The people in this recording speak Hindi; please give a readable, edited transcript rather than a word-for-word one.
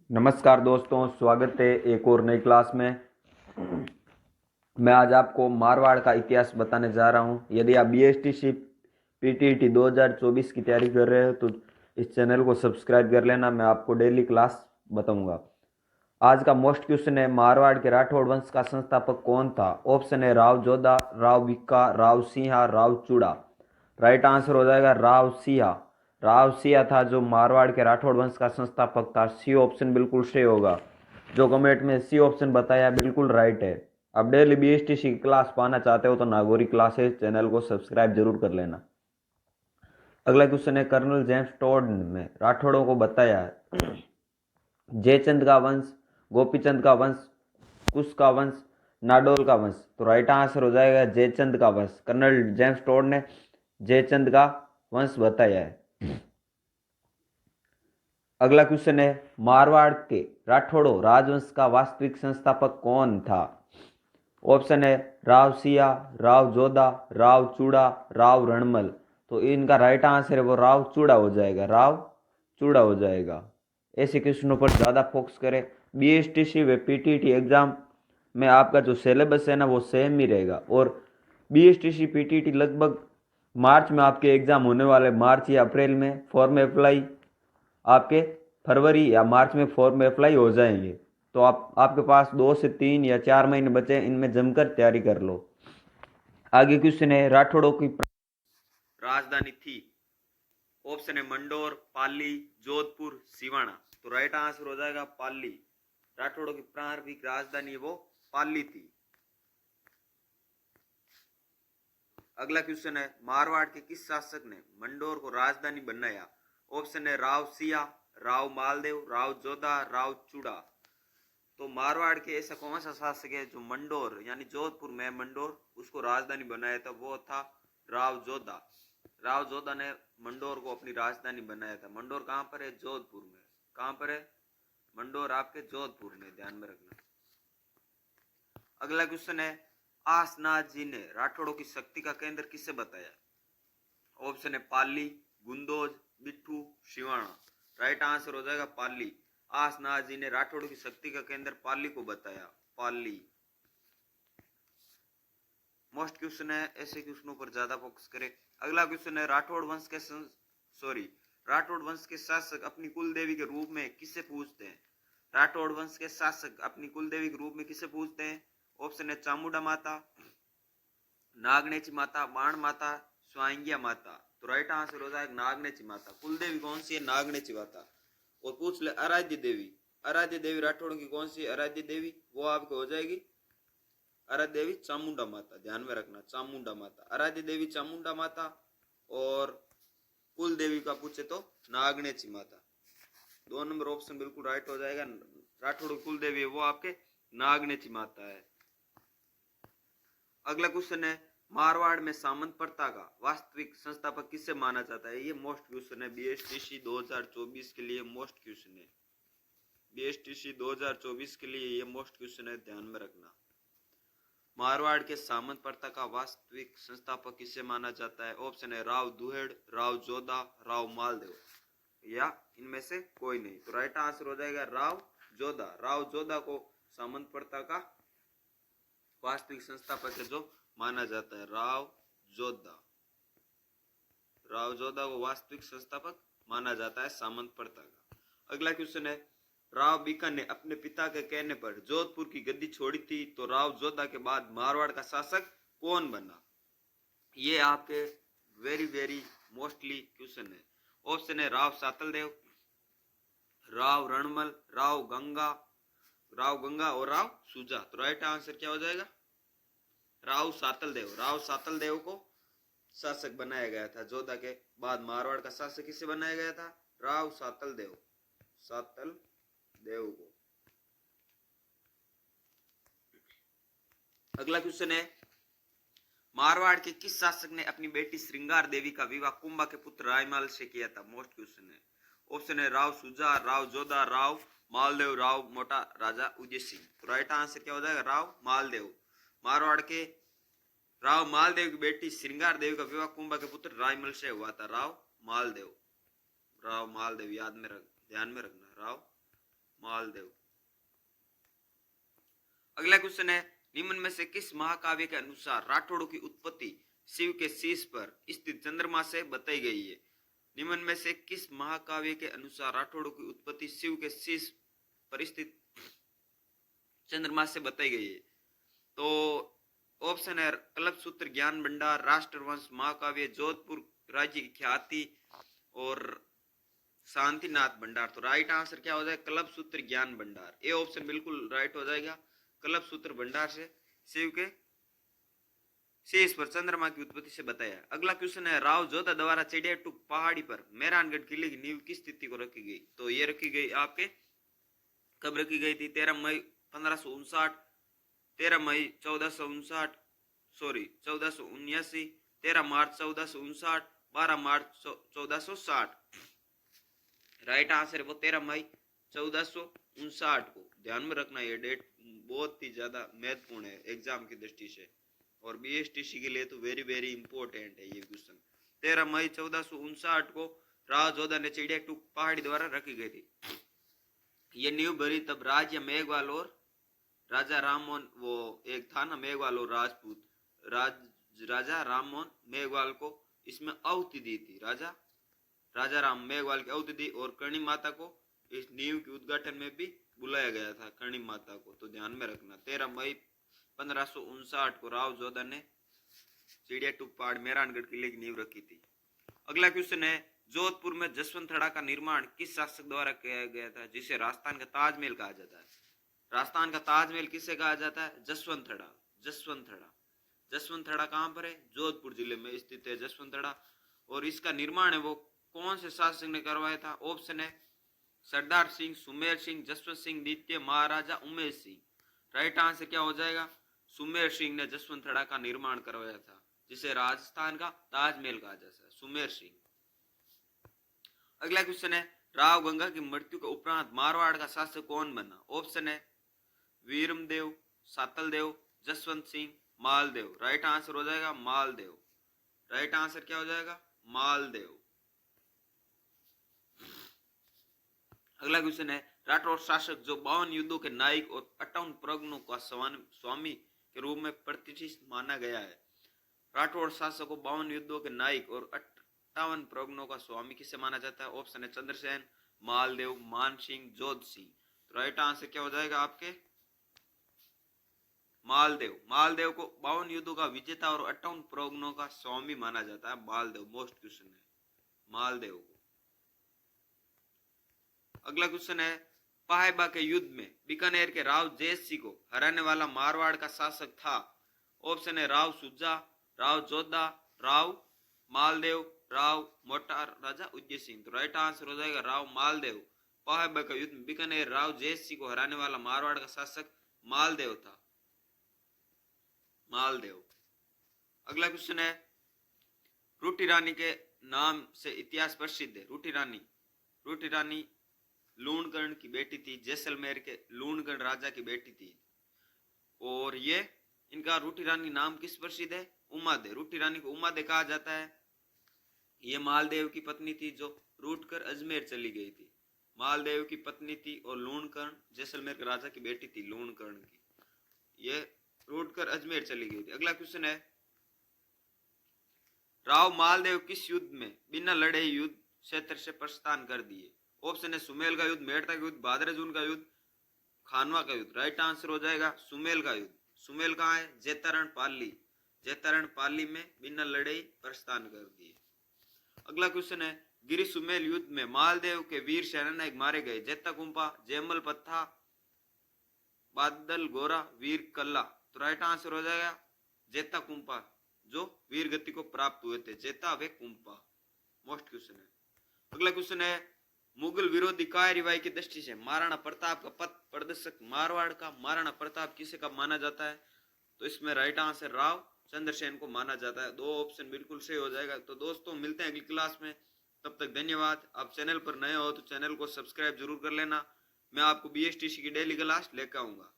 नमस्कार दोस्तों, स्वागत है एक और नई क्लास में। मैं आज आपको मारवाड़ का इतिहास बताने जा रहा हूं। यदि आप बीएसटीसी पीटीईटी 2024 की तैयारी कर रहे हो तो इस चैनल को सब्सक्राइब कर लेना। मैं आपको डेली क्लास बताऊंगा। आज का मोस्ट क्वेश्चन है, मारवाड़ के राठौड़ वंश का संस्थापक कौन था? ऑप्शन है राव जोधा, राव भिक्का, राव सिंहा, राव चूड़ा। राइट आंसर हो जाएगा राव सिंहा। राव सिंहा था जो मारवाड़ के राठौड़ वंश का संस्थापक था। सी ऑप्शन बिल्कुल सही होगा। जो कमेंट में सी ऑप्शन बताया बिल्कुल राइट है। अब डेली बीएसटीसी की क्लास पाना चाहते हो तो नागौरी क्लासेस चैनल को सब्सक्राइब जरूर कर लेना। अगला क्वेश्चन है, कर्नल जेम्स टोड ने राठौड़ों को बताया जयचंद का वंश, गोपीचंद का वंश, कुश का वंश, नाडोल का वंश। तो राइट आंसर हो जाएगा जयचंद का वंश। कर्नल जेम्स टोड ने जयचंद का वंश बताया है। अगला क्वेश्चन है, मारवाड़ के राठौड़ों राजवंश का वास्तविक संस्थापक कौन था? ऑप्शन है राव सिया, राव जोधा, राव चूड़ा, राव रणमल। तो इनका राइट आंसर है वो राव चूड़ा हो जाएगा। राव चूड़ा हो जाएगा। ऐसे क्वेश्चनों पर ज़्यादा फोकस करें। बीएसटीसी व पीटीटी एग्जाम में आपका जो सिलेबस है ना वो सेम ही रहेगा। और बीएसटीसी पीटीटी लगभग मार्च में आपके एग्जाम होने वाले, मार्च या अप्रैल में। फॉर्म अप्लाई आपके फरवरी या मार्च में फॉर्म अप्लाई हो जाएंगे। तो आपके पास 2 से 3 या 4 महीने बचे, इनमें जमकर तैयारी कर लो। आगे क्वेश्चन है, राठौड़ों की राजधानी थी। ऑप्शन है मंडोर, पाली, जोधपुर, सिवाना। तो राइट आंसर हो जाएगा पाली। राठौड़ों की प्रारंभिक राजधानी वो पाली थी। अगला क्वेश्चन है, मारवाड़ के किस शासक ने मंडोर को राजधानी बनाया? ऑप्शन है राव सिया, राव मालदेव, राव जोधा, राव चूड़ा। तो मारवाड़ के ऐसा कौन सा शासक है जो मंडोर यानी जोधपुर में मंडोर उसको राजधानी बनाया था? वो था राव जोधा। राव जोधा ने मंडोर को अपनी राजधानी बनाया था। मंडोर कहाँ पर है? जोधपुर में। कहाँ पर है मंडोर? आपके जोधपुर में, ध्यान में रखना। अगला क्वेश्चन है, आसनाथ जी ने राठौड़ों की शक्ति का केंद्र किसे बताया? ऑप्शन है पाली, गुंदोज, बिट्ठू, सिवाना। राइट आंसर हो जाएगा पाली। आसनाथ जी ने राठौड़ों की शक्ति का केंद्र पाली को बताया। पाली। मोस्ट क्वेश्चन है, ऐसे क्वेश्चनों पर ज्यादा फोकस करें। अगला क्वेश्चन है, राठौड़ वंश के शासक अपनी कुल देवी के रूप में किसे पूजते हैं? राठौड़ वंश के शासक अपनी कुल देवी के रूप में किसे पूजते हैं? ऑप्शन है चामुंडा माता, नागनेची माता, बाण माता, स्वांगिया माता। तो राइट आंसर हो जाएगा नागनेची माता। कुल देवी कौन सी है? नागनेची माता। और पूछ ले आराध्य देवी। आराध्य देवी राठौड़ों की कौन सी आराध्य देवी? वो आपको हो जाएगी आराध्य देवी चामुंडा माता। ध्यान में रखना, चामुंडा माता। आराध्य देवी चामुंडा माता और कुल देवी का पूछे तो नागनेची माता। 2 नंबर ऑप्शन बिल्कुल राइट हो जाएगा। राठौड़ कुल देवी है वो आपके नागनेची माता है। अगला क्वेश्चन है, मारवाड़ में सामंत प्रथा का वास्तविक संस्थापक किसे माना जाता है? ये मोस्ट क्वेश्चन है बीएसटीसी 2024 के लिए। मोस्ट क्वेश्चन है बीएसटीसी 2024 के लिए, ये मोस्ट क्वेश्चन है, ध्यान में रखना। मारवाड़ के सामंत प्रथा का वास्तविक संस्थापक किसे माना जाता है? ऑप्शन है राव दुहेड़, राव जोधा, राव मालदेव, या इनमें से कोई नहीं। तो राइट आंसर हो जाएगा राव जोधा। राव जोधा को सामंत प्रथा का वास्तविक संस्थापक है जो माना जाता है। राव जोधा। राव जोधा को वास्तविक संस्थापक माना जाता है सामंत प्रथा का। अगला क्वेश्चन है, राव बीका ने अपने पिता के कहने पर जोधपुर की गद्दी छोड़ी थी, तो राव जोधा के बाद मारवाड़ का शासक कौन बना? ये आपके वेरी वेरी मोस्टली क्वेश्चन है। ऑप्शन है राव सातलदेव, राव रणमल, राव गंगा और राव सुजा। तो राइट आंसर क्या हो जाएगा? राव सातलदेव। राव सातलदेव को शासक बनाया गया था। जोधा के बाद मारवाड़ का शासक किसे बनाया गया था? राव सातलदेव। सातलदेव को। अगला क्वेश्चन है, मारवाड़ के किस शासक ने अपनी बेटी श्रृंगार देवी का विवाह कुंभा के पुत्र रायमाल से किया था? मोस्ट क्वेश्चन है। ऑप्शन है राव सुजा, राव जोधा, राव मालदेव, राव मोटा राजा उदय सिंह। तो राइट आंसर क्या हो जाएगा? राव मालदेव। मारवाड़ के राव मालदेव की बेटी श्रृंगार देवी का विवाह कुंभा के पुत्र रायमल से हुआ था। राव मालदेव। राव मालदेव ध्यान में रखना, राव मालदेव। अगला क्वेश्चन है, निम्न में से किस महाकाव्य के अनुसार राठौड़ों की उत्पत्ति शिव के शीश पर स्थित चंद्रमा से बताई गई है? निम्न में से किस महाकाव्य के अनुसार राठौड़ों की उत्पत्ति शिव के शीश पर स्थित चंद्रमा से बताई गई है? तो ऑप्शन है कल्पसूत्र, ज्ञान भंडार, राष्ट्रवंश, महाकाव्य, जोधपुर राज्य की ख्याति और शांतिनाथ भंडार। तो राइट आंसर क्या हो जाएगा? कल्पसूत्र ज्ञान भंडार। ए ऑप्शन बिल्कुल राइट हो जाएगा। कल्पसूत्र भंडार से शिव के शीश पर चंद्रमा की उत्पत्ति से बताया। अगला क्वेश्चन है, राव जोधा द्वारा चिड़िया टूक पहाड़ी पर मेहरानगढ़ किले की नींव किस तिथि को रखी गई? तो ये रखी गई आपके, कब रखी गई थी? 13 मई 1559, 13 मई 1459, सॉरी 1479, 13 मार्च 1459, 12 मार्च 1460। राइट आंसर है वो 13 मई 1459 को। ध्यान में रखना, ये डेट बहुत ही ज्यादा महत्वपूर्ण है एग्जाम की दृष्टि से और बीएसटीसी के लिए तो वेरी वेरी इंपॉर्टेंट है ये क्वेश्चन। 13 मई 1459 को राव जोधा ने चिड़िया टूक पहाड़ी द्वारा रखी गई थी। ये नींव भरी तब राजा मेघवाल और राजा राममोहन, वो एक था ना मेघवाल और राजपूत, राजा राममोहन मेघवाल को इसमें आहुति दी थी। राजा राम मेघवाल की आहुति दी और कर्णी माता को इस नींव के उद्घाटन में भी बुलाया गया था, कर्णी माता को। तो ध्यान में रखना, 13 मई 1559 को राव जोधा ने चिड़िया टूक पहाड़ मेहरानगढ़ किले की नींव रखी थी। अगला क्वेश्चन है, जोधपुर में जसवंतड़ा का निर्माण किस शासक द्वारा किया गया था जिसे राजस्थान का ताजमहल कहा जाता है? राजस्थान का ताजमहल किसे कहा जाता है? जसवंतड़ा कहाँ पर है? जोधपुर जिले में स्थित है जसवंतड़ा। और इसका निर्माण है वो कौन से शासक ने करवाया था? ऑप्शन है सरदार सिंह, सुमेर सिंह, जसवंत सिंह द्वितीय, महाराजा उमेश सिंह। राइट आंसर क्या हो जाएगा? सुमेर सिंह ने जसवंतड़ा का निर्माण करवाया था जिसे राजस्थान का ताजमहल कहा जाता है, सुमेर सिंह। अगला क्वेश्चन है, राव गंगा की मृत्यु के उपरांत मारवाड़ का शासक कौन बना? ऑप्शन है वीरमदेव, सातलदेव, जसवंत सिंह, मालदेव। राइट आंसर हो जाएगा मालदेव। राइट आंसर क्या हो जाएगा? मालदेव। अगला क्वेश्चन है, राठौड़ शासक जो 52 युद्धों के नायक और 58 प्रगणों का स्वामी के रूप में प्रतिष्ठित माना गया है। राठौड़ शासक को 52 युद्धों के नायक और 58 प्रगणों का स्वामी किसे माना जाता है? ऑप्शन है चंद्रसेन, मालदेव, मानसिंह, जोध सिंह। तो राइट आंसर क्या हो जाएगा आपके? मालदेव। मालदेव को 52 युद्धों का विजेता और 58 प्रगणों का स्वामी माना जाता है। मालदेव मोस्ट क्वेश्चन है, मालदेव को। अगला क्वेश्चन है, पाहेबा के युद्ध में बीकानेर के राव जयेश सिंह को हराने वाला मारवाड़ का शासक था? ऑप्शन है राव सुजा, राव जोधा, राव मालदेव, राव मोटार राजा उदय सिंह। तो राइट आंसर हो जाएगा राव मालदेव। पाहेबा का युद्ध में बीकानेर राव जयेश सिंह को हराने वाला मारवाड़ का शासक मालदेव था, मालदेव। अगला क्वेश्चन है, रूठी रानी के नाम से इतिहास प्रसिद्ध है। रूठी रानी लूणकर्ण की बेटी थी, जैसलमेर के लूणकर्ण राजा की बेटी थी। और ये इनका रूठी रानी नाम किस प्रसिद्ध है? उमादे। रूठी रानी को उमादे कहा जाता है। ये मालदेव की पत्नी थी जो रूठ कर अजमेर चली गई थी। मालदेव की पत्नी थी और लूणकर्ण जैसलमेर के राजा की बेटी थी लूणकर्ण की। ये रूठ कर अजमेर चली गई थी। अगला क्वेश्चन है, राव मालदेव किस युद्ध में बिना लड़े युद्ध क्षेत्र से प्रस्थान कर दिए? ऑप्शन है सुमेल का युद्ध, मेड़ता का युद्ध, भादरजून का युद्ध, खानवा का युद्ध। राइट आंसर हो जाएगा सुमेल का युद्ध। सुमेल कहाँ है? जैतारण पाली। जैतारण पाली में बिना लड़े प्रस्थान कर दिए। अगला क्वेश्चन है, गिरी सुमेल युद्ध में मालदेव के वीर सेनानायक मारे गए। जैता कुंपा, जयमल पत्था, बादल गोरा, वीर कल्ला। तो राइट आंसर हो जाएगा जैता कुंपा, जो वीर गति को प्राप्त हुए थे, जैता वे कुंपा। मोस्ट क्वेश्चन है। अगला क्वेश्चन है, मुगल विरोधी कार्यवाही की दृष्टि से महाराणा प्रताप का पथ प्रदर्शक मारवाड़ का महाराणा प्रताप किसे का माना जाता है? तो इसमें राइट आंसर राव चंद्रसेन को माना जाता है। दो ऑप्शन बिल्कुल सही हो जाएगा। तो दोस्तों मिलते हैं अगली क्लास में, तब तक धन्यवाद। आप चैनल पर नए हो तो चैनल को सब्सक्राइब जरूर कर लेना। मैं आपको बीएसटीसी की डेली क्लास लेकर आऊंगा।